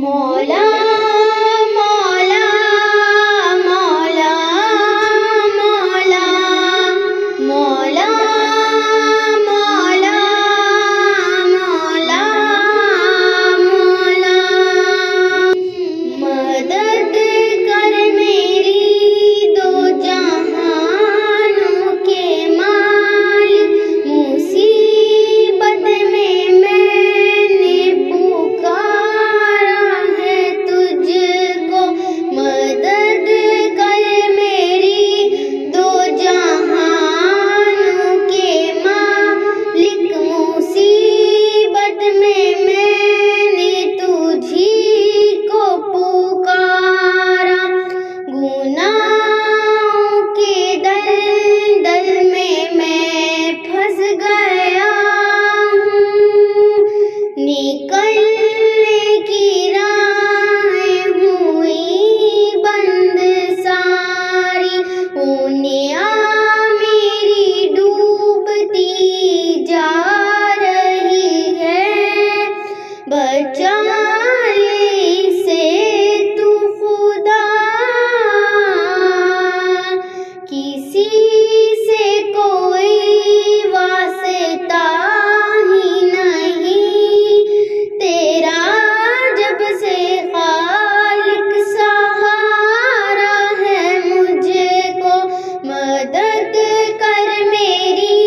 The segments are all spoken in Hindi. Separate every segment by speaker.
Speaker 1: मौला मौला मौला मौला मौला मौला मौला मौला मदद कर मेरी दो जहानों के मालिक मुसीबत में मैंने पुकारा है तुझको मदद कर मेरी दो जहानों के मालिक मुसीबत में मैंने तुझी को पुकारा गुनाहों के दलदल में मैं फंस गया हूँ निकलने की राहें हुई बंद सारी दुनिया मेरी डूबती जा रही है बचा ले इसे तू खुदा किसी से कोई वास्ता ही नहीं तेरा जब से खालिक सहारा है मुझको मदद कर मेरी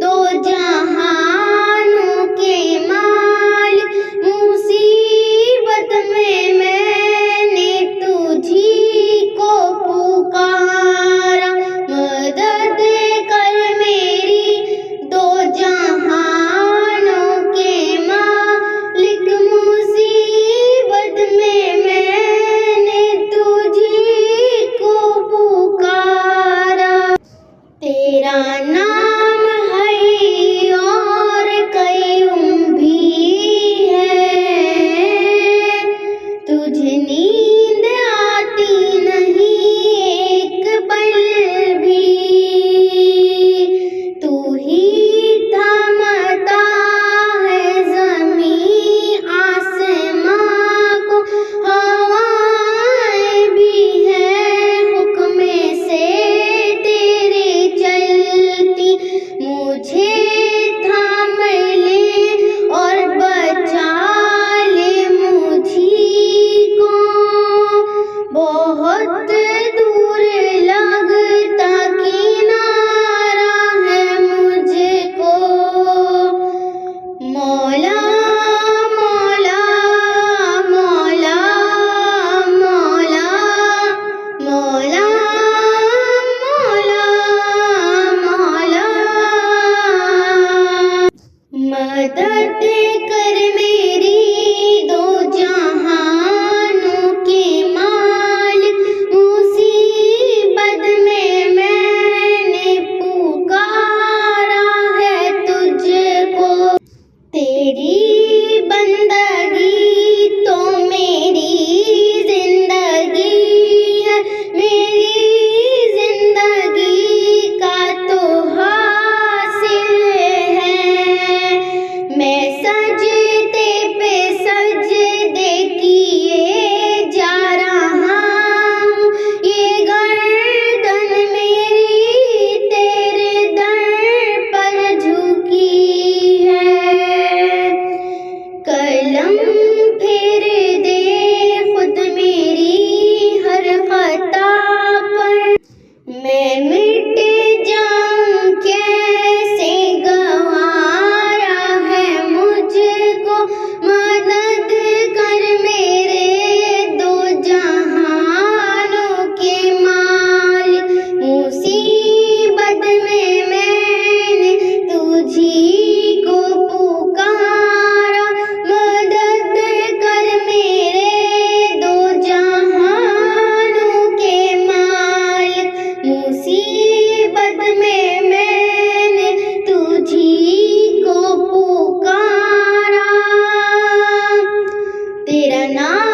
Speaker 1: दो जहानों के मालिक मुसीबत में मैंने तुझी को पुकारा मदद कर मेरी दो जहानों के मालिक मुसीबत में मैंने तुझी को पुकारा तेरा नाम है और कयूम भी है तुझे नींद आती नहीं एक पल भी तू ही थामता है ज़मीं आसमां को हवाएं भी हैं हुक्म से तेरे चलती मुझे थाम ले और बचा ले मुझी को बहुत दूर लगता किनारा है मुझको मौला मौला मौला मौला मौला मौला मौला मदद कर मेरी दो जहानों के मालिक मुसीबत में मैंने पुकारा है तुझको तेरी बंदगी तो मेरी जिंदगी है मेरी जिंदगी का तो हासिल है मैं सजदे पे सजदे किए जा रहा हूँ ये गर्दन मेरी तेरे दर पर झुकी है कलम फेर दे खुद मेरी हर खता पर मैं मिट जाऊं कैसे गवारा है मुझको मदद कर मेरे दो जहानों के मालिक मुसीबत में मैंने तुझी को पुकारा मदद कर मेरे दो जहानों के मालिक मुसीबत में मैंने तुझी को पुकारा तेरा नाम